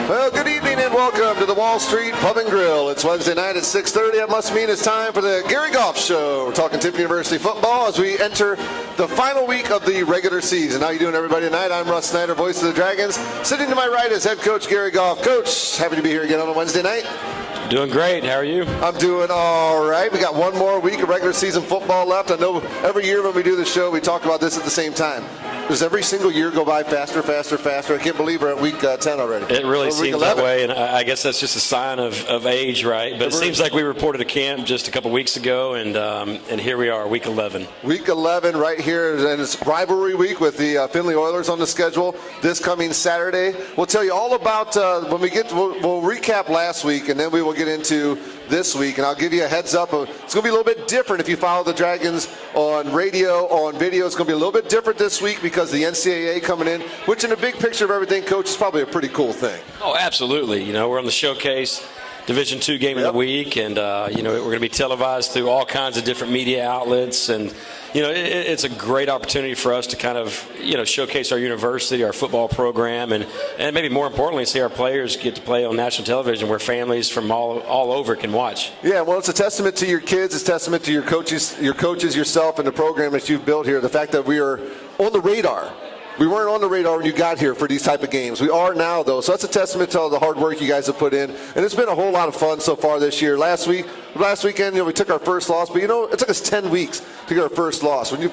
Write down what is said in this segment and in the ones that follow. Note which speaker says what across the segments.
Speaker 1: Well, good evening and welcome to the Wall Street Pub and Grill. It's Wednesday night at 6:30. That must mean it's time for the Gary Goff Show. We're talking Tiffany University football as we enter the final week of the regular season. How you doing, everybody, tonight? I'm Russ Snyder, voice of the Dragons. Sitting to my right is head coach Gary Goff. Coach, happy to be here again on a Wednesday night.
Speaker 2: Doing great. How are you?
Speaker 1: I'm doing all right. We got one more week of regular season football left. I know every year when we do the show, we talk about this at the same time. Does every single year go by faster? I can't believe we're at week 10 already.
Speaker 2: It really seems that way, and I guess that's just a sign of age, right? But it seems like we reported a camp just a couple weeks ago, and here we are, week 11. Week 11 right here, and it's rivalry week with the Findlay Oilers on the schedule this coming Saturday. We'll tell you all about when we get. We'll recap last week, and then we will get into this week, and I'll give you a heads up. It's going to be a little bit different if you follow the Dragons on radio, on video. It's going to be a little bit different this week because the NCAA coming in, which in the big picture of everything, Coach, is probably a pretty cool thing. Oh, absolutely. You know, we're on the Showcase Division II game of the week, and, you know, we're going to be televised through all kinds of different media outlets, and you know, it's a great opportunity for us to kind of, you know, showcase our university, our football program, and maybe more importantly, see our players get to play on national television where families from all over can watch. Yeah, well, it's a testament to your kids. It's a testament to your coaches, yourself, and the program that you've built here. The fact that we are on the radar. We weren't on the radar when you got here for these type of games. We are now, though. So that's a testament to all the hard work you guys have put in. And it's been a whole lot of fun so far this year. Last weekend, you know, we took our first loss. But, you know, it took us 10 weeks to get our first loss. When you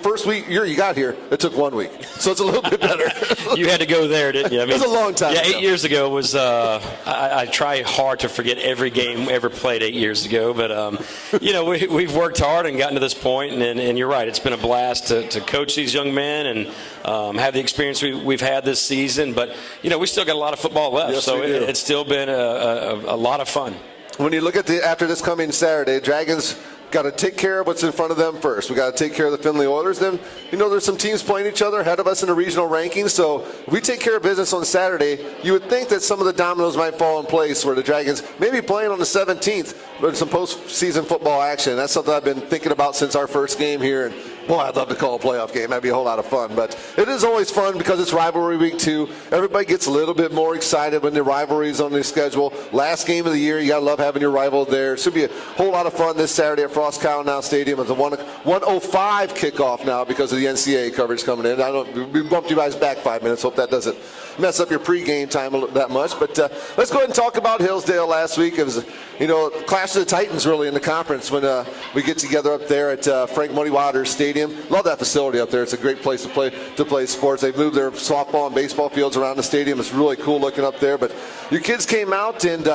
Speaker 2: you got here, it took 1 week. So it's a little bit better. You had to go there, didn't you? I mean, it was a long time ago. 8 years ago was I try hard to forget every game ever played 8 years ago. But, you know, we've worked hard and gotten to this point. And you're right. It's been a blast to coach these young men and have the experience we've had this season, but you know we still got a lot of football left, yes, so it's still been a lot of fun. When you look at after this coming Saturday, Dragons got to take care of what's in front of them first. We got to take care of the Findlay Oilers. Then, you know, there's some teams playing each other ahead of us in the regional rankings. So if we take care of business on Saturday, you would think that some of the dominoes might fall in place where the Dragons may be playing on the 17th, but some postseason football action. That's something I've been thinking about since our first game here. And boy, I'd love to call a playoff game. That'd be a whole lot of fun. But it is always fun because it's rivalry week too. Everybody gets a little bit more excited when the rivalry is on the schedule. Last game of the year, you got to love having your rival there. It should be a whole lot of fun this Saturday at Frost Cowan Stadium. It's a 1:05 kickoff now because of the NCAA coverage coming in. We bumped you guys back 5 minutes. Hope that doesn't mess up your pregame time that much. But let's go ahead and talk about Hillsdale last week. It was, you know, Clash of the Titans really in the conference when we get together up there at Frank Muddy Waters Stadium. Love that facility up there. It's a great place to play sports. They've moved their softball and baseball fields around the stadium. It's really cool looking up there. But your kids came out and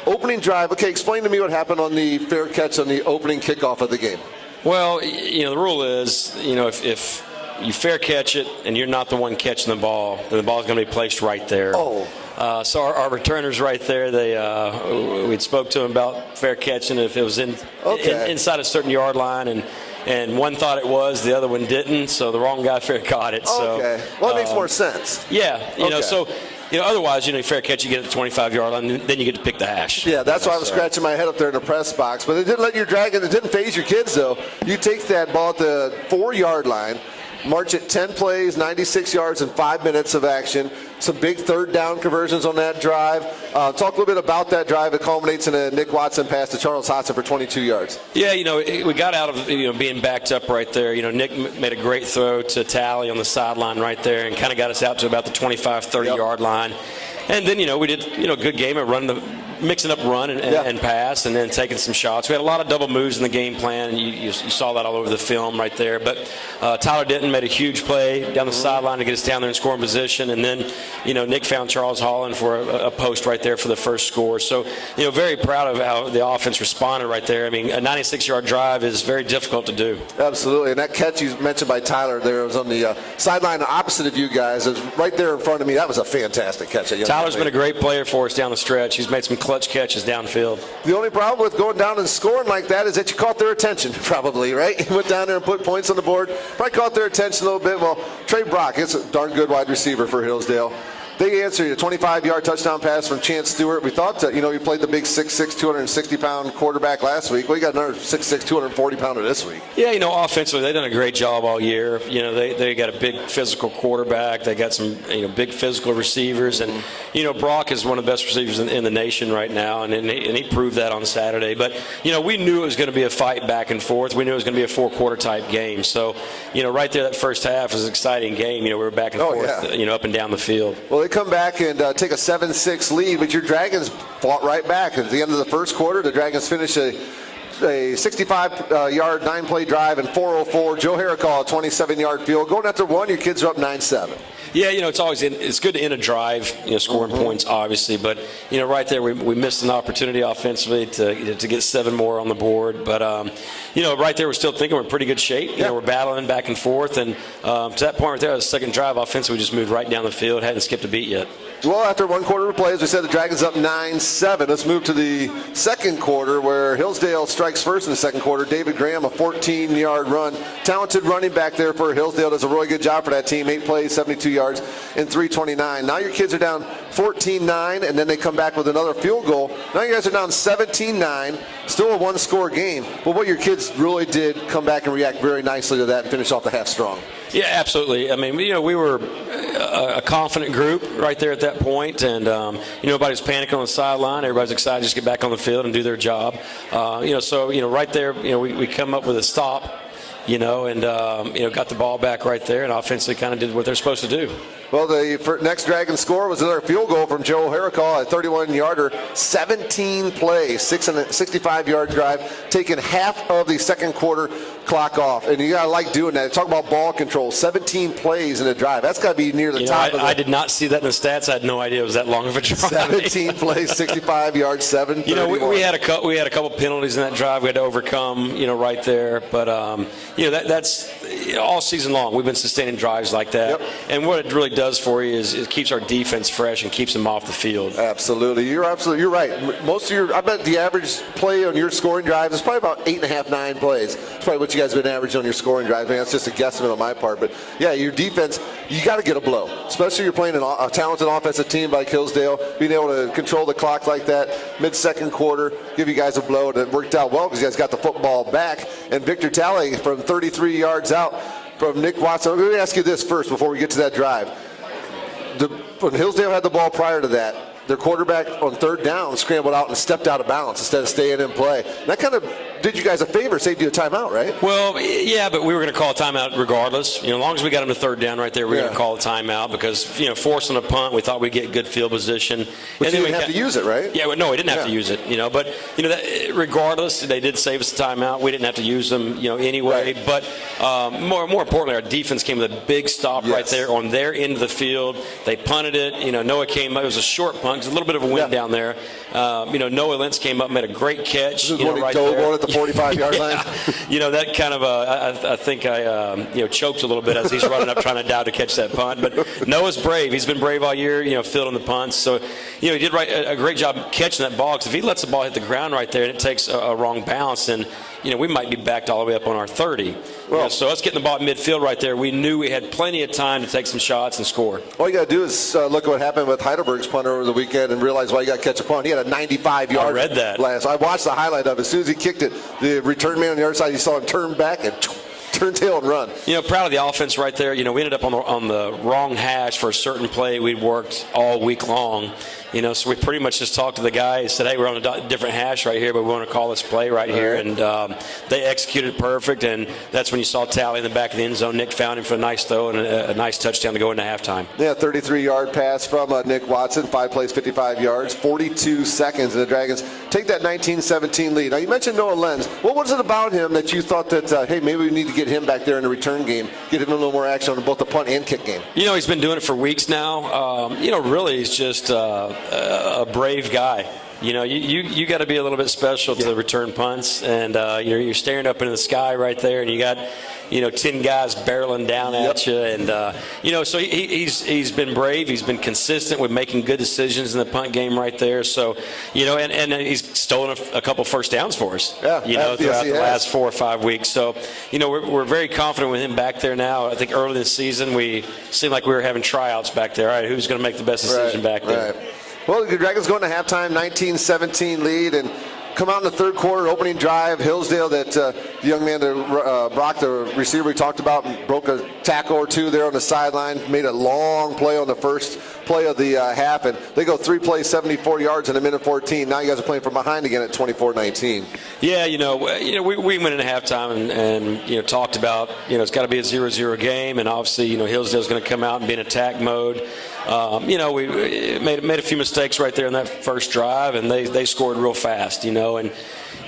Speaker 2: opening drive. Okay, explain to me what happened on the fair catch on the opening kickoff of the game. Well, you know, the rule is, you know, if you fair catch it and you're not the one catching the ball, then the ball is going to be placed right there. Oh. So our returners right there, we spoke to them about fair catching if it was inside a certain yard line, and one thought it was, the other one didn't, so the wrong guy fair caught it. Okay. So, well, it makes more sense. Yeah. You know, so, you know, otherwise, you know, fair catch, you get at the 25-yard line, then you get to pick the hash. Yeah, that's why I was scratching my head up there in the press box. But it didn't let your Dragon, it didn't phase your kids, though. You take that ball at the 4-yard line, march it 10 plays, 96 yards, and 5 minutes of action. Some big third down conversions on that drive. Talk a little bit about that drive. It culminates in a Nick Watson pass to Charles Hodson for 22 yards. Yeah, you know, we got out of, you know, being backed up right there. You know, Nick made a great throw to Tally on the sideline right there and kind of got us out to about the 25, 30-yard line. And then, you know, we did, you know, a good game at mixing up run and pass and then taking some shots. We had a lot of double moves in the game plan, and you saw that all over the film right there. But Tyler Denton made a huge play down the sideline to get us down there in scoring position. And then, you know, Nick found Charles Holland for a post right there for the first score. So, you know, very proud of how the offense responded right there. I mean, a 96-yard drive is very difficult to do. Absolutely. And that catch you mentioned by Tyler there was on the sideline opposite of you guys. It was right there in front of me. That was a fantastic catch. Tyler's been a great player for us down the stretch. He's made some clutch catches downfield. The only problem with going down and scoring like that is that you caught their attention, probably, right? You went down there and put points on the board. Probably caught their attention a little bit. Well, Trey Brock, it's a darn good wide receiver for Hillsdale.
Speaker 1: They answered a 25-yard touchdown pass from Chance Stewart. We thought that, he played the big 6'6", 260-pound quarterback last week. Well, he got another 6'6", 240-pounder this week.
Speaker 2: Yeah, offensively, they've done a great job all year. They got a big physical quarterback. They got some, big physical receivers. And, Brock is one of the best receivers in the nation right now, and he proved that on Saturday. But, we knew it was going to be a fight back and forth. We knew it was going to be a four-quarter type game. So, right there, that first half was an exciting game. We were back and forth, up and down the field.
Speaker 1: Well, they come back and take a 7-6 lead, but your Dragons fought right back. At the end of the first quarter, the Dragons finished a 65-yard, 9-play drive and 4:04. Joe Haricall, a 27-yard field. Going after one, your kids are up 9-7.
Speaker 2: Yeah, it's good to end a drive, scoring points, obviously. But, right there, we missed an opportunity offensively to get 7 more on the board. But, right there, we're still thinking we're in pretty good shape. We're battling back and forth. And to that point right there, the second drive offensively, we just moved right down the field, hadn't skipped a beat yet.
Speaker 1: Well, after one quarter of play, as we said, the Dragons up 9-7. Let's move to the second quarter, where Hillsdale strikes first in the second quarter. David Graham, a 14-yard run. Talented running back there for Hillsdale. Does a really good job for that team. 8 plays, 72 yards, and 329. Now your kids are down 14-9, and then they come back with another field goal. Now you guys are down 17-9. Still a one-score game. But what your kids really did come back and react very nicely to that and finish off the half strong.
Speaker 2: Yeah, absolutely. I mean, we were a confident group right there at that point, and nobody's panicking on the sideline. Everybody's excited to just get back on the field and do their job. So right there, we come up with a stop, and got the ball back right there, and offensively kind of did what they're supposed to do.
Speaker 1: Well, the next Dragon score was another field goal from Joe Haricall, a 31-yarder, 17 plays, 65-yard drive, taking half of the second quarter clock off. And you got to like doing that. Talk about ball control, 17 plays in a drive. That's got to be near the top of it.
Speaker 2: I did not see that in the stats. I had no idea it was that long of a drive.
Speaker 1: 17 plays, 65 yards, 7.
Speaker 2: We had a couple penalties in that drive we had to overcome, right there. But, that's all season long. We've been sustaining drives like that. Yep. And what it really does for you is it keeps our defense fresh and keeps them off the field.
Speaker 1: Absolutely. You're right. Most of I bet the average play on your scoring drive is probably about 8.5, 9 plays. It's probably what you guys have been averaging on your scoring drive. I mean, that's just a guesstimate on my part. But, yeah, your defense, you got to get a blow, especially you're playing a talented offensive team like Hillsdale, being able to control the clock like that mid-second quarter, give you guys a blow. And it worked out well because you guys got the football back. And Victor Talley from 33 yards out from Nick Watson. Let me ask you this first before we get to that drive. When Hillsdale had the ball prior to that, their quarterback on third down scrambled out and stepped out of bounds instead of staying in play. That kind of did you guys a favor, saved you a timeout, right?
Speaker 2: Well, yeah, but we were going to call a timeout regardless. As long as we got them to third down right there, we were going to call a timeout because, forcing a punt, we thought we'd get good field position.
Speaker 1: But you didn't have to use it, right?
Speaker 2: Yeah, no, we didn't have to use it, But, that, regardless, they did save us a timeout. We didn't have to use them, anyway. Right. But more importantly, our defense came with a big stop right there on their end of the field. They punted it. Noah came up. It was a short punt. There's a little bit of a wind down there. Noah Lentz came up, made a great catch.
Speaker 1: This is right there. At the 45-yard line.
Speaker 2: That kind of I think I choked a little bit as he's running up trying to catch that punt. But Noah's brave. He's been brave all year, fielding the punts. So, he did a great job catching that ball. Because if he lets the ball hit the ground right there and it takes a wrong bounce, then we might be backed all the way up on our 30. Well, so us getting the ball at midfield right there, we knew we had plenty of time to take some shots and score.
Speaker 1: All you got to do is look at what happened with Heidelberg's punter over the weekend and realize why you got to catch a punt. He had a 95-yard.
Speaker 2: I read that.
Speaker 1: I watched the highlight of it. As soon as he kicked it, the return man on the other side, you saw him turn back and turn tail and run.
Speaker 2: Proud of the offense right there. We ended up on the wrong hash for a certain play we'd worked all week long. So we pretty much just talked to the guy and said, hey, we're on a different hash right here, but we want to call this play right here. And they executed perfect, and that's when you saw Talley in the back of the end zone. Nick found him for a nice throw and a nice touchdown to go into halftime.
Speaker 1: Yeah, 33-yard pass from Nick Watson, 5 plays, 55 yards, 42 seconds, and the Dragons take that 19-17 lead. Now, you mentioned Noah Lentz. What was it about him that you thought that, hey, maybe we need to get him back there in the return game, get him a little more action on both the punt and kick game?
Speaker 2: He's been doing it for weeks now. Really, he's just a brave guy. you got to be a little bit special to return punts, and you're staring up into the sky right there, and you got 10 guys barreling down at you, and so he's been brave. He's been consistent with making good decisions in the punt game right there. So and he's stolen a couple first downs for us. Throughout the last 4 or 5 weeks. So we're very confident with him back there now. I think early this season we seemed like we were having tryouts back there. All right, who's going to make the best decision back there?
Speaker 1: Right. Well, the Dragons going to halftime, 19-17 lead, and come out in the third quarter, opening drive. Hillsdale, that the young man, Brock, the receiver we talked about, broke a tackle or two there on the sideline, made a long play on the first play of the half, and they go 3 plays, 74 yards in a minute 14. Now you guys are playing from behind again at 24-19.
Speaker 2: Yeah, we went into halftime and talked about it's got to be a 0-0 game, and obviously Hillsdale's going to come out and be in attack mode. We made a few mistakes right there in that first drive, and they scored real fast, and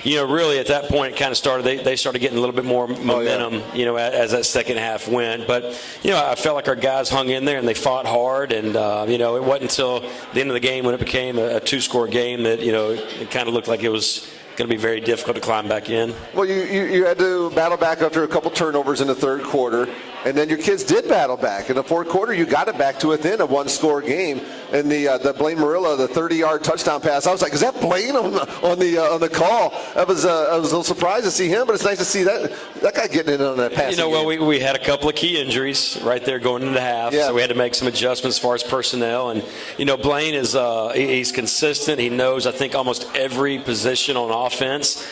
Speaker 2: really at that point it kind of started. They started getting a little bit more momentum, as that second half went. But I felt like our guys hung in there and they fought hard, and it wasn't until the end of the game when it became a 2-score game that it kind of looked like it was going to be very difficult to climb back in. Well,
Speaker 1: you had to battle back after a couple turnovers in the third quarter, and then your kids did battle back. In the fourth quarter, you got it back to within a 1-score game. And the Blaine Marilla, the 30-yard touchdown pass, I was like, is that Blaine on the call? I was a little surprised to see him, but it's nice to see that guy getting in on that pass.
Speaker 2: Well, we had a couple of key injuries right there going into half, so we had to make some adjustments as far as personnel. And Blaine is he's consistent. He knows, I think, almost every position on offense.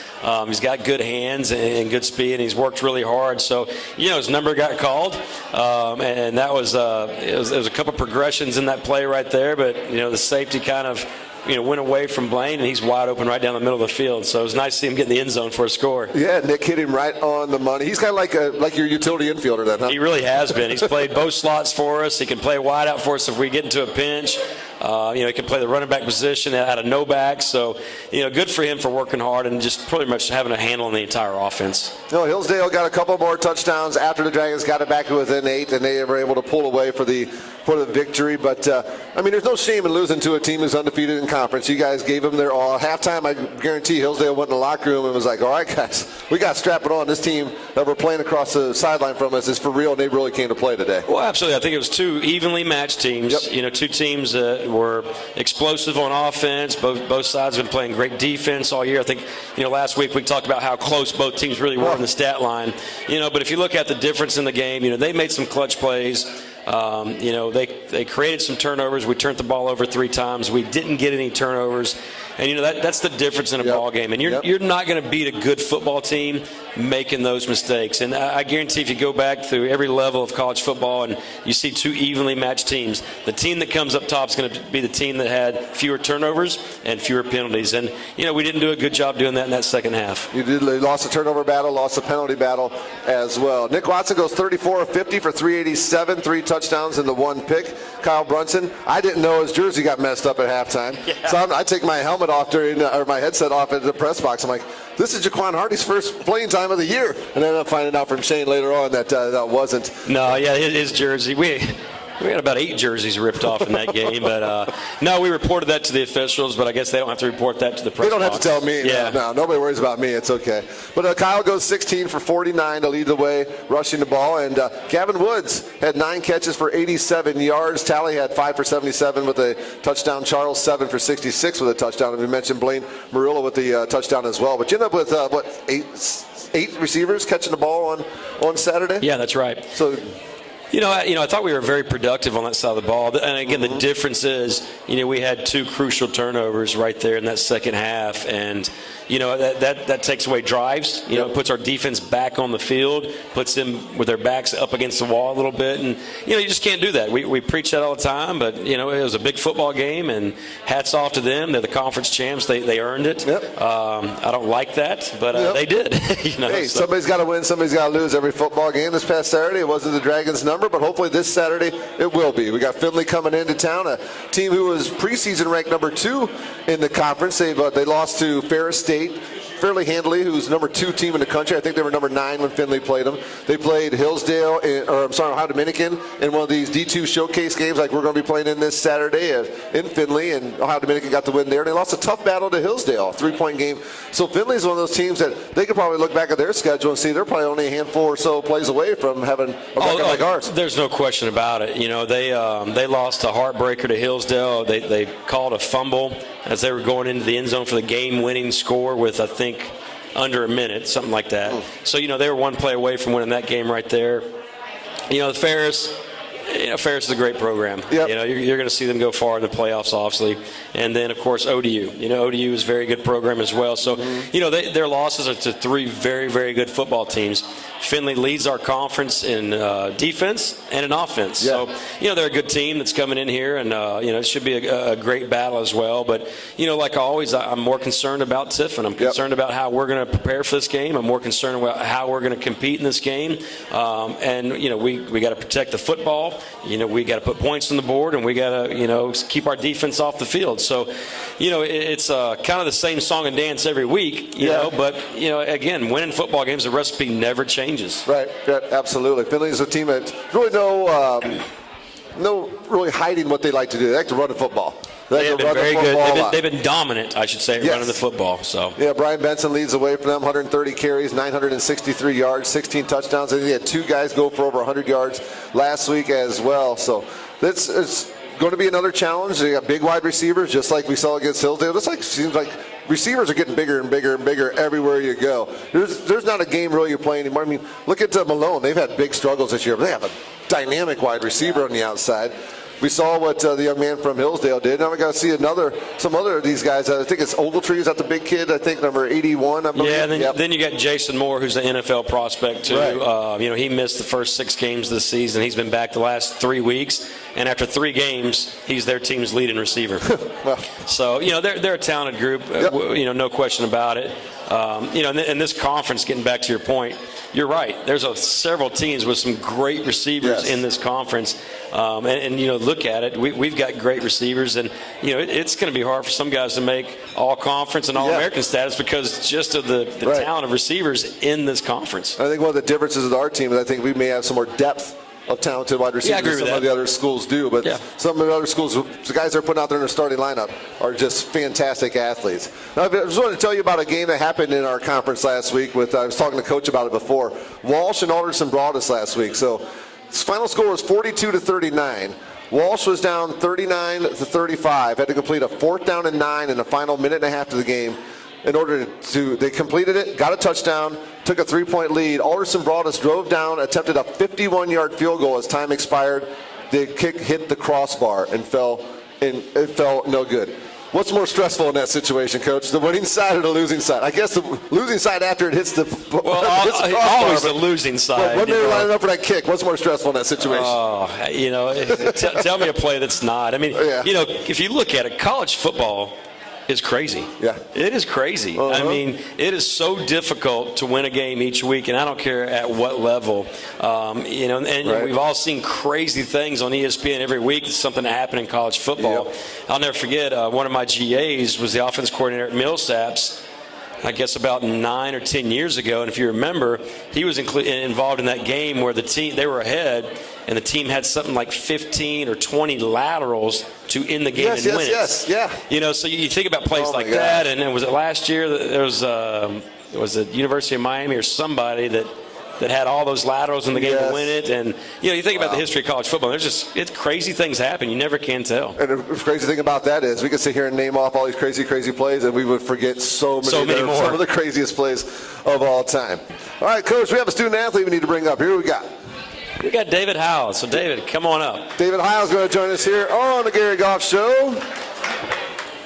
Speaker 2: He's got good hands and good speed, and he's worked really hard. So, his number got called, and that was it was a couple progressions in that play right there. But the safety kind of went away from Blaine, and he's wide open right down the middle of the field. So it was nice to see him get in the end zone for a score.
Speaker 1: Yeah, Nick hit him right on the money. He's kind of like your utility infielder then, huh?
Speaker 2: He really has been. He's played both slots for us. He can play wide out for us if we get into a pinch. He can play the running back position out of no back. So, good for him for working hard and just pretty much having a handle on the entire offense.
Speaker 1: Hillsdale got a couple more touchdowns after the Dragons got it back to within 8, and they were able to pull away for the victory. But, there's no shame in losing to a team who's undefeated in conference. You guys gave them their all. Halftime, I guarantee Hillsdale went in the locker room and was like, all right, guys, we got to strap it on. This team that we're playing across the sideline from us is for real, and they really came to play today.
Speaker 2: Well, absolutely. I think it was 2 evenly matched teams. Yep. 2 teams that were explosive on offense. Both sides have been playing great defense all year. I think, last week we talked about how close both teams really were in the stat line. But if you look at the difference in the game, they made some clutch plays. They created some turnovers. We turned the ball over 3 times. We didn't get any turnovers. And, that's the difference in a ball game. And you're not going to beat a good football team making those mistakes. And I guarantee if you go back through every level of college football and you see 2 evenly matched teams, the team that comes up top is going to be the team that had fewer turnovers and fewer penalties. And, we didn't do a good job doing that in that second half.
Speaker 1: You did. They lost the turnover battle, lost the penalty battle as well. Nick Watson goes 34 of 50 for 387, 3 touchdowns and the 1 pick. Kyle Brunson, I didn't know his jersey got messed up at halftime. Yeah. So I take my helmet off or my headset off at the press box. I'm like, this is Jaquan Hardy's first playing time of the year. And then I'm finding out from Shane later on that that wasn't.
Speaker 2: No, his jersey. We had about 8 jerseys ripped off in that game, but no, we reported that to the officials, but I guess they don't have to report that to the press
Speaker 1: They don't
Speaker 2: box.
Speaker 1: have to tell me.
Speaker 2: Yeah.
Speaker 1: No, nobody worries about me. It's okay. But Kyle goes 16 for 49 to lead the way, rushing the ball. And Gavin Woods had 9 catches for 87 yards. Tally had 5 for 77 with a touchdown. Charles 7 for 66 with a touchdown. And we mentioned Blaine Murillo with the touchdown as well. But you end up with, 8 receivers catching the ball on Saturday?
Speaker 2: Yeah, that's right.
Speaker 1: So.
Speaker 2: I thought we were very productive on that side of the ball. And again, the difference is, we had 2 crucial turnovers right there in that second half. And, that takes away drives. It puts our defense back on the field, puts them with their backs up against the wall a little bit. And, you just can't do that. We preach that all the time. But, it was a big football game. And hats off to them. They're the conference champs. They earned it.
Speaker 1: Yep.
Speaker 2: I don't like that, but they did.
Speaker 1: Hey, somebody's got to win. Somebody's got to lose every football game. This past Saturday, it wasn't the Dragons' number, but hopefully this Saturday it will be. We got Findlay coming into town, a team who was preseason ranked number 2 in the conference. They lost to Ferris State fairly handily, who's number 2 team in the country. I think they were number 9 when Findlay played them. They played Ohio Dominican in one of these D2 showcase games like we're going to be playing in this Saturday in Findlay, and Ohio Dominican got the win there. And they lost a tough battle to Hillsdale, a 3-point game. So Findlay's one of those teams that they could probably look back at their schedule and see they're probably only a handful or so plays away from having a record like ours.
Speaker 2: There's no question about it. They lost a heartbreaker to Hillsdale. They called a fumble as they were going into the end zone for the game-winning score with, I think, under a minute, something like that. So, they were one play away from winning that game right there. Ferris is a great program.
Speaker 1: Yep.
Speaker 2: You're going to see them go far in the playoffs, obviously. And then, of course, ODU. ODU is a very good program as well. So, their losses are to 3 very, very good football teams. Findlay leads our conference in defense and in offense.
Speaker 1: Yeah.
Speaker 2: So, they're a good team that's coming in here, and, it should be a great battle as well. But, like always, I'm more concerned about Tiffin. I'm concerned about how we're going to prepare for this game. I'm more concerned about how we're going to compete in this game. And, we got to protect the football. We got to put points on the board, and we got to, keep our defense off the field. So, it's kind of the same song and dance every week, but, again, winning football games, the recipe never changes.
Speaker 1: Right, yeah, absolutely. Findlay's a team that really no really hiding what they like to do. They like to run the football.
Speaker 2: They've been very good. They've been dominant, I should say, running the football. So
Speaker 1: yeah, Brian Benson leads the way for them. 130 carries, 963 yards, 16 touchdowns. I think they had 2 guys go for over 100 yards last week as well. So it's going to be another challenge. They got big wide receivers, just like we saw against Hillsdale. Seems like receivers are getting bigger and bigger and bigger everywhere you go. There's not a game really you play anymore. I mean, look at Malone. They've had big struggles this year, but they have a dynamic wide receiver on the outside. We saw what the young man from Hillsdale did. Now we got to see some other of these guys. I think it's Ogletree. Is that the big kid? I think number 81. I believe.
Speaker 2: Yeah, then you got Jason Moore, who's an NFL prospect too. Right. He missed the first 6 games this season. He's been back the last 3 weeks, and after 3 games, he's their team's leading receiver.
Speaker 1: Well.
Speaker 2: So they're a talented group.
Speaker 1: Yep.
Speaker 2: No question about it. In this conference, getting back to your point, you're right. There's several teams with some great receivers in this conference, and look at it. We've got great receivers, and it's going to be hard for some guys to make all conference and all American status because just of the talent of receivers in this conference.
Speaker 1: I think one of the differences with our team is I think we may have some more depth of talented wide receivers than some of the other schools do. But some of the other schools, the guys they're putting out there in their starting lineup are just fantastic athletes. Now, I just wanted to tell you about a game that happened in our conference last week. I was talking to Coach about it before. Walsh and Alderson brought us last week. So this final score was 42-39. Walsh was down 39-35. Had to complete a 4th down and 9 in the final minute and a half of the game. They completed it, got a touchdown, took a 3-point lead. Alderson Broadus drove down, attempted a 51-yard field goal as time expired. The kick hit the crossbar and it fell no good. What's more stressful in that situation, Coach? The winning side or the losing side? I guess the losing side after it hits the crossbar.
Speaker 2: Always the losing side.
Speaker 1: When they were lining up for that kick, what's more stressful in that situation?
Speaker 2: Tell me a play that's not. I mean, if you look at it, college football is crazy.
Speaker 1: Yeah.
Speaker 2: It is crazy. I mean, it is so difficult to win a game each week, and I don't care at what level. We've all seen crazy things on ESPN every week. There's something that happened in college football. Yep. I'll never forget, one of my GAs was the offense coordinator at Millsaps, I guess about 9 or 10 years ago. And if you remember, he was involved in that game where they were ahead, and the team had something like 15 or 20 laterals to end the game and win it. So you think about plays like that, and then was it last year that there was the University of Miami or somebody that had all those laterals in the game to win it. And you think about the history of college football, it's crazy things happen. You never can tell.
Speaker 1: And the crazy thing about that is we could sit here and name off all these crazy plays, and we would forget so many more. Some of the craziest plays of all time. All right, Coach, we have a student athlete we need to bring up. Here we got.
Speaker 2: We got David Heil. So, David, come on up.
Speaker 1: David Heil is going to join us here on the Gary Goff Show.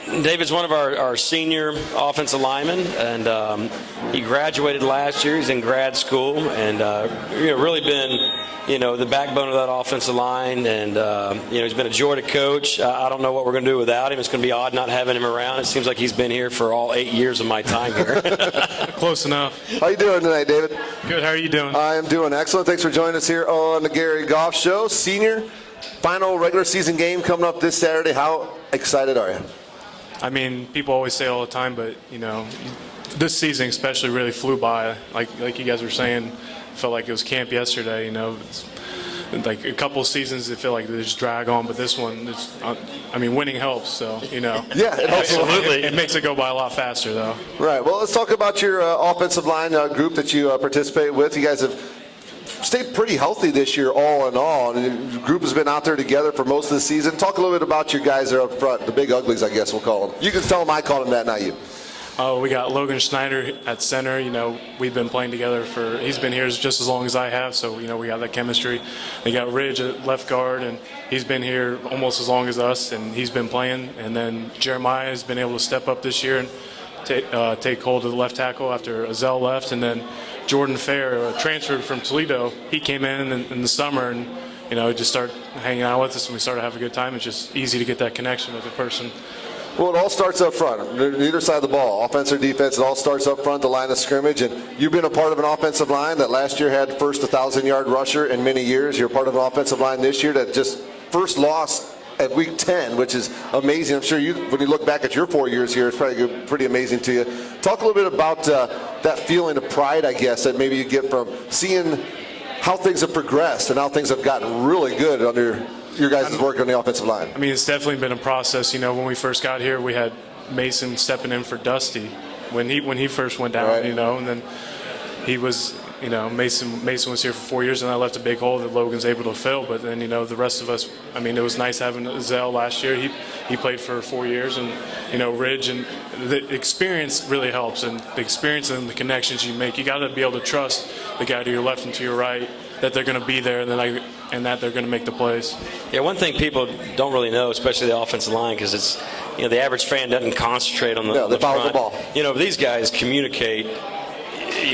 Speaker 2: David's one of our senior offensive linemen, and he graduated last year. He's in grad school, and really been the backbone of that offensive line, and he's been a joy to coach. I don't know what we're going to do without him. It's going to be odd not having him around. It seems like he's been here for all 8 years of my time here.
Speaker 3: Close enough.
Speaker 1: How you doing tonight, David?
Speaker 3: Good. How are you doing?
Speaker 1: I am doing excellent. Thanks for joining us here on the Gary Goff Show. Senior, final regular season game coming up this Saturday. How excited are you?
Speaker 3: I mean, people always say all the time, but, This season especially really flew by. Like you guys were saying, felt like it was camp yesterday. It's like a couple of seasons, it felt like they just drag on, but this one, winning helps. So
Speaker 1: Yeah, it helps.
Speaker 3: Absolutely. It makes it go by a lot faster, though.
Speaker 1: Right. Well, let's talk about your offensive line group that you participate with. You guys have stayed pretty healthy this year, all in all. And the group has been out there together for most of the season. Talk a little bit about your guys that are up front, the big uglies, I guess we'll call them. You can tell them I call them that, not you.
Speaker 3: We got Logan Schneider at center. We've been playing together he's been here just as long as I have, so, we got that chemistry. We got Ridge at left guard, and he's been here almost as long as us, and he's been playing. And then Jeremiah has been able to step up this year and take hold of the left tackle after Azell left. And then Jordan Fair, transferred from Toledo, he came in the summer and, just started hanging out with us, and we started having a good time. It's just easy to get that connection with a person.
Speaker 1: Well, it all starts up front, either side of the ball, offense or defense. It all starts up front, the line of scrimmage. And you've been a part of an offensive line that last year had first 1,000-yard rusher in many years. You're part of an offensive line this year that just first lost at week 10, which is amazing. I'm sure when you look back at your 4 years here, it's probably pretty amazing to you. Talk a little bit about that feeling of pride, I guess, that maybe you get from seeing how things have progressed and how things have gotten really good under your guys' work on the offensive line.
Speaker 3: It's definitely been a process. When we first got here, we had Mason stepping in for Dusty when he first went down,
Speaker 1: right.
Speaker 3: And then he was, Mason was here for 4 years, and I left a big hole that Logan's able to fill. But then, the rest of us, it was nice having Zell last year. He played for 4 years, and, Ridge, and the experience really helps. And the experience and the connections you make, you got to be able to trust the guy to your left and to your right, that they're going to be there, and that they're going to make the plays.
Speaker 2: Yeah, one thing people don't really know, especially the offensive line, because it's, the average fan doesn't concentrate on the
Speaker 1: follow the ball.
Speaker 2: These guys communicate,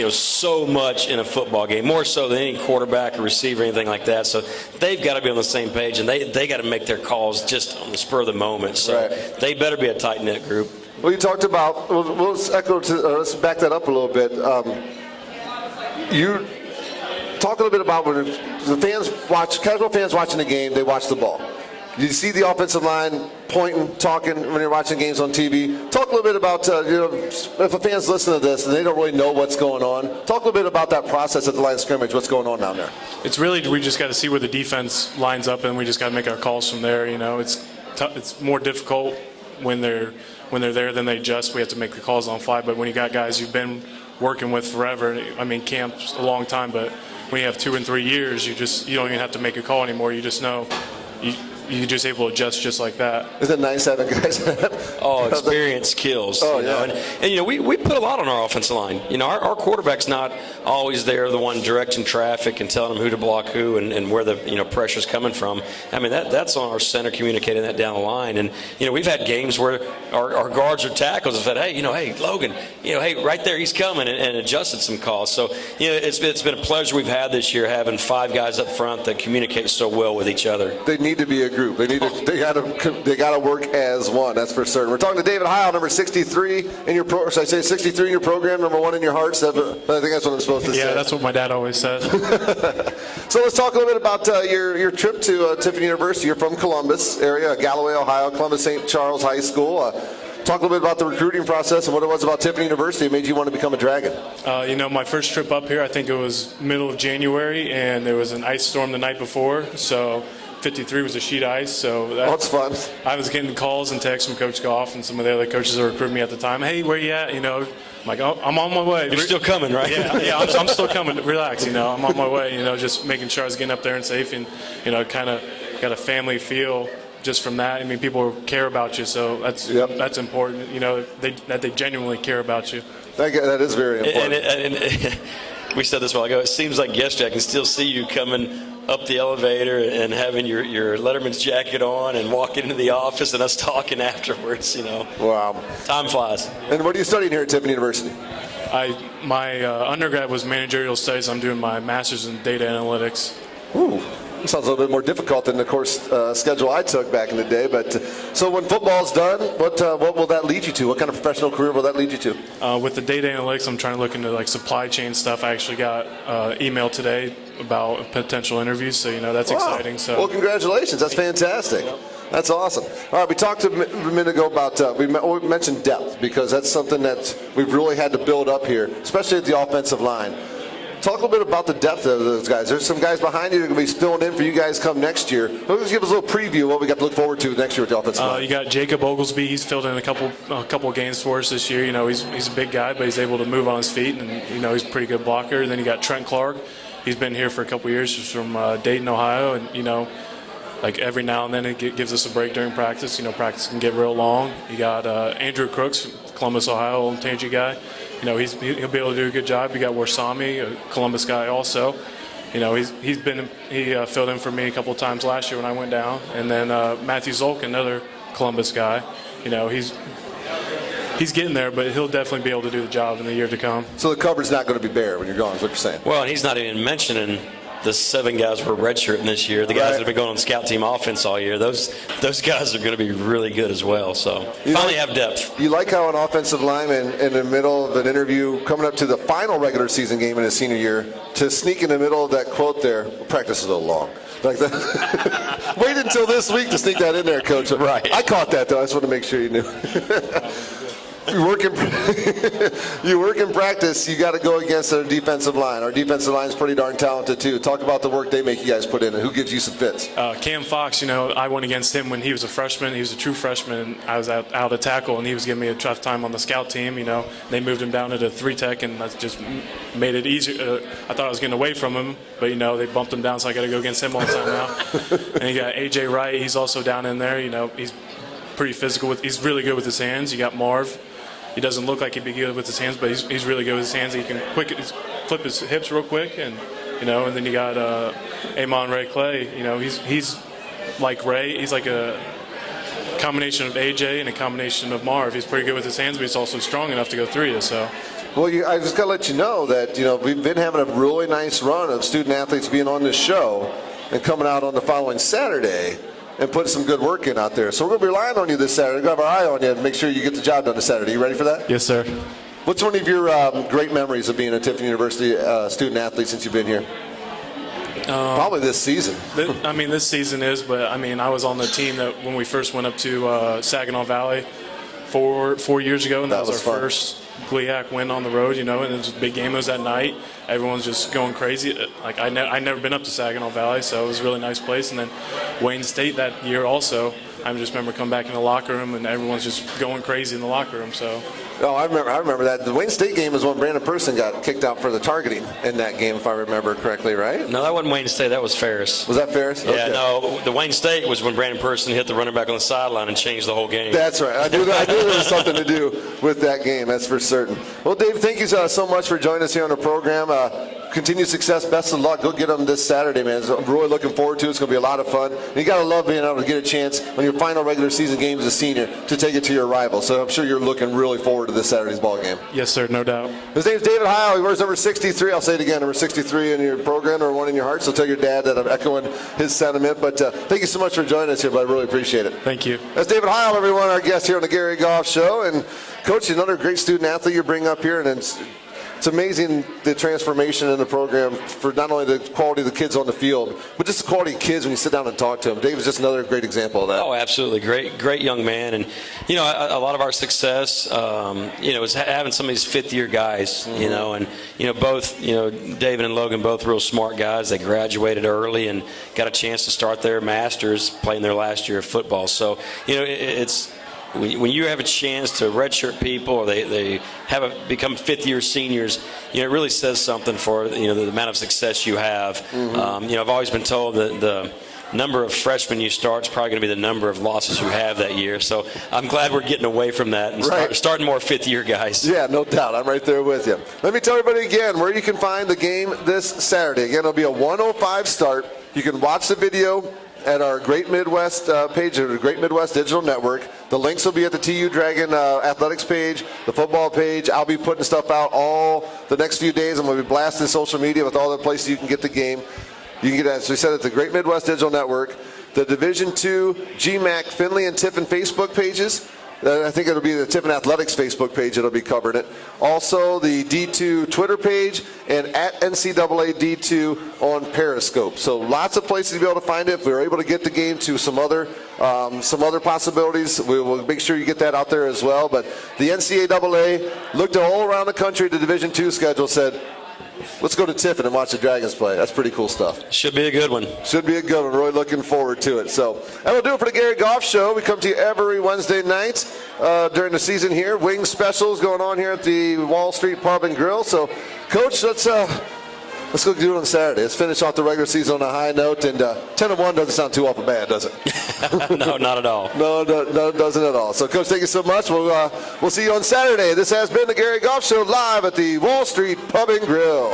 Speaker 2: so much in a football game, more so than any quarterback or receiver or anything like that. So they've got to be on the same page, and they got to make their calls just on the spur of the moment. So they better be a tight-knit group.
Speaker 1: Well, you talked about, let's let's back that up a little bit. You talk a little bit about when the fans watch, casual fans watching the game, they watch the ball. You see the offensive line pointing, talking when you're watching games on TV. Talk a little bit about, if a fan's listening to this and they don't really know what's going on, talk a little bit about that process at the line of scrimmage, what's going on down there.
Speaker 3: It's really, we just got to see where the defense lines up, and we just got to make our calls from there. It's more difficult when they're there than they adjust. We have to make the calls on fly, but when you got guys you've been working with forever, camp's a long time, but when you have 2 and 3 years, you don't even have to make a call anymore. You just know you're just able to adjust just like that.
Speaker 1: Isn't it nice having guys?
Speaker 2: Experience kills. And we put a lot on our offensive line. Our quarterback's not always there, the one directing traffic and telling them who to block who and where the pressure's coming from. That's on our center communicating that down the line. And we've had games where our guards or tackles have said, hey Logan, hey right there he's coming, and adjusted some calls. So it's been a pleasure we've had this year having 5 guys up front that communicate so well with each other.
Speaker 1: They need to be a group. They got to work as one. That's for certain. We're talking to David Heil, number 63 in your should I say 63 in your program, number 1 in your hearts. I think that's what I'm supposed to say.
Speaker 3: Yeah, that's what my dad always says.
Speaker 1: So let's talk a little bit about your trip to Tiffin University. You're from Columbus area, Galloway, Ohio, Columbus St. Charles High School. Talk a little bit about the recruiting process and what it was about Tiffin University that made you want to become a Dragon.
Speaker 3: My first trip up here, I think it was middle of January, and there was an ice storm the night before, so 53 was a sheet ice, so
Speaker 1: that's fun.
Speaker 3: I was getting calls and texts from Coach Goff and some of the other coaches that recruited me at the time. Hey, where you at? I'm like, oh, I'm on my way.
Speaker 2: You're still coming, right?
Speaker 3: Yeah, I'm still coming. Relax, I'm on my way. Just making sure I was getting up there and safe, and kind of got a family feel just from that. People care about you, so that's important. That they genuinely care about you.
Speaker 1: That is very important.
Speaker 2: And we said this a while ago. It seems like yesterday I can still see you coming up the elevator and having your Letterman's jacket on and walking into the office and us talking afterwards.
Speaker 1: Wow.
Speaker 2: Time flies.
Speaker 1: And what are you studying here at Tiffin University?
Speaker 3: My undergrad was managerial studies. I'm doing my master's in data analytics.
Speaker 1: Ooh. Sounds a little bit more difficult than the course schedule I took back in the day. But so when football's done, what will that lead you to? What kind of professional career will that lead you to?
Speaker 3: With the data analytics, I'm trying to look into supply chain stuff. I actually got email today about potential interviews, so that's exciting. So
Speaker 1: well, congratulations, that's fantastic. That's awesome. All right, we talked a minute ago about, we mentioned depth, because that's something that we've really had to build up here, especially at the offensive line. Talk a little bit about the depth of those guys. There's some guys behind you that are going to be filling in for you guys come next year. Let's give us a little preview of what we got to look forward to next year with the offensive line.
Speaker 3: You got Jacob Oglesby. He's filled in a couple games for us this year. You know, he's a big guy, but he's able to move on his feet, and you know, he's a pretty good blocker. And then you got Trent Clark. He's been here for a couple years. He's from Dayton, Ohio, and you know, like every now and then it gives us a break during practice. You know, practice can get real long. You got Andrew Crooks, Columbus, Ohio, old Tangy guy. You know, he'll be able to do a good job. You got Warsami, a Columbus guy also. You know, he filled in for me a couple of times last year when I went down. And then Matthew Zolk, another Columbus guy. You know, he's getting there, but he'll definitely be able to do the job in the year to come.
Speaker 1: So the cupboard's not going to be bare when you're gone, is what you're saying?
Speaker 2: Well, and he's not even mentioning the 7 guys who are redshirting this year, the guys that have been going on the scout team offense all year. Those guys are going to be really good as well. So finally have depth.
Speaker 1: You like how an offensive lineman in the middle of an interview coming up to the final regular season game in his senior year to sneak in the middle of that quote there, practice is a little long. Like that. Wait until this week to sneak that in there, Coach.
Speaker 2: Right.
Speaker 1: I caught that, though. I just want to make sure you knew. You work in practice, you got to go against our defensive line. Our defensive line is pretty darn talented, too. Talk about the work they make you guys put in and who gives you some fits.
Speaker 3: Cam Fox, you know, I went against him when he was a freshman. He was a true freshman. I was out of tackle, and he was giving me a tough time on the scout team. You know, they moved him down to the 3-tech, and that just made it easier. I thought I was getting away from him, but, you know, they bumped him down, so I got to go against him all the time now. And you got A.J. Wright. He's also down in there. You know, he's pretty physical. He's really good with his hands. You got Marv. He doesn't look like he'd be good with his hands, but he's really good with his hands. He can flip his hips real quick, and you know. And then you got Amon Ray Clay. You know, he's like Ray. He's like a combination of AJ and a combination of Marv. He's pretty good with his hands, but he's also strong enough to go through you. So.
Speaker 1: Well, I just got to let you know that we've been having a really nice run of student athletes being on this show and coming out on the following Saturday and put some good work in out there. So we're going to be relying on you this Saturday. We're going to have our eye on you and make sure you get the job done this Saturday. You ready for that?
Speaker 3: Yes, sir.
Speaker 1: What's one of your great memories of being a Tiffin University student athlete since you've been here? Probably this season.
Speaker 3: This season is, but, I was on the team that when we first went up to Saginaw Valley 4 years ago, and that was our first GLIAC win on the road, and it was a big game. It was at night. Everyone's just going crazy. Like I'd never been up to Saginaw Valley, so it was a really nice place. And then Wayne State that year also. I just remember coming back in the locker room and everyone's just going crazy in the locker room. So.
Speaker 1: Oh, I remember that. The Wayne State game was when Brandon Person got kicked out for the targeting in that game, if I remember correctly, right?
Speaker 2: No, that wasn't Wayne State. That was Ferris.
Speaker 1: Was that Ferris?
Speaker 2: Yeah,
Speaker 1: okay.
Speaker 2: No. The Wayne State was when Brandon Person hit the running back on the sideline and changed the whole game.
Speaker 1: That's right. I knew there was something to do with that game. That's for certain. Well, Dave, thank you so much for joining us here on the program. Continued success. Best of luck. Go get them this Saturday, man. I'm really looking forward to it. It's going to be a lot of fun. And you got to love being able to get a chance on your final regular season game as a senior to take it to your rival. So I'm sure you're looking really forward to this Saturday's ball game.
Speaker 3: Yes, sir. No doubt.
Speaker 1: His name's David Heil. He wears number 63. I'll say it again, number 63 in your program or one in your heart. So tell your dad that I'm echoing his sentiment. But thank you so much for joining us here, but I really appreciate it.
Speaker 3: Thank you.
Speaker 1: That's David Heil, everyone, our guest here on the Gary Goff Show. And, Coach, another great student athlete you bring up here. And it's amazing the transformation in the program for not only the quality of the kids on the field, but just the quality of kids when you sit down and talk to them. David's just another great example of that.
Speaker 2: Oh, absolutely. Great young man. And, a lot of our success, is having some of these fifth-year guys, and, both, David and Logan, both real smart guys. They graduated early and got a chance to start their masters playing their last year of football. So, it's when you have a chance to redshirt people or they become fifth-year seniors, it really says something for the amount of success you have. I've always been told that the number of freshmen you start is probably going to be the number of losses you have that year. So I'm glad we're getting away from that and starting more fifth-year guys.
Speaker 1: Yeah, no doubt. I'm right there with you. Let me tell everybody again where you can find the game this Saturday. Again, it'll be a 1:05 start. You can watch the video at our Great Midwest page, or the Great Midwest Digital Network. The links will be at the TU Dragon athletics page, the football page. I'll be putting stuff out all the next few days. I'm going to be blasting social media with all the places you can get the game. You can get, as we said, at the Great Midwest Digital Network, the Division II, GMAC, Findlay, and Tiffin Facebook pages, I think it'll be the Tiffin Athletics Facebook page that'll be covering it. Also, the D2 Twitter page and at NCAA D2 on Periscope. So lots of places to be able to find it. If we're able to get the game to some other possibilities, we will make sure you get that out there as well. But the NCAA looked all around the country at the Division II schedule, said, let's go to Tiffin and watch the Dragons play. That's pretty cool stuff.
Speaker 2: Should be a good one.
Speaker 1: Should be a good one. Really looking forward to it. So that'll do it for the Gary Goff Show. We come to you every Wednesday night during the season here. Wing specials going on here at the Wall Street Pub and Grill. So, Coach, let's go do it on Saturday. Let's finish off the regular season on a high note. And 10-1 doesn't sound too awful bad, does it?
Speaker 2: No, not at all.
Speaker 1: No, it doesn't at all. So, Coach, thank you so much. We'll see you on Saturday. This has been the Gary Goff Show live at the Wall Street Pub and Grill.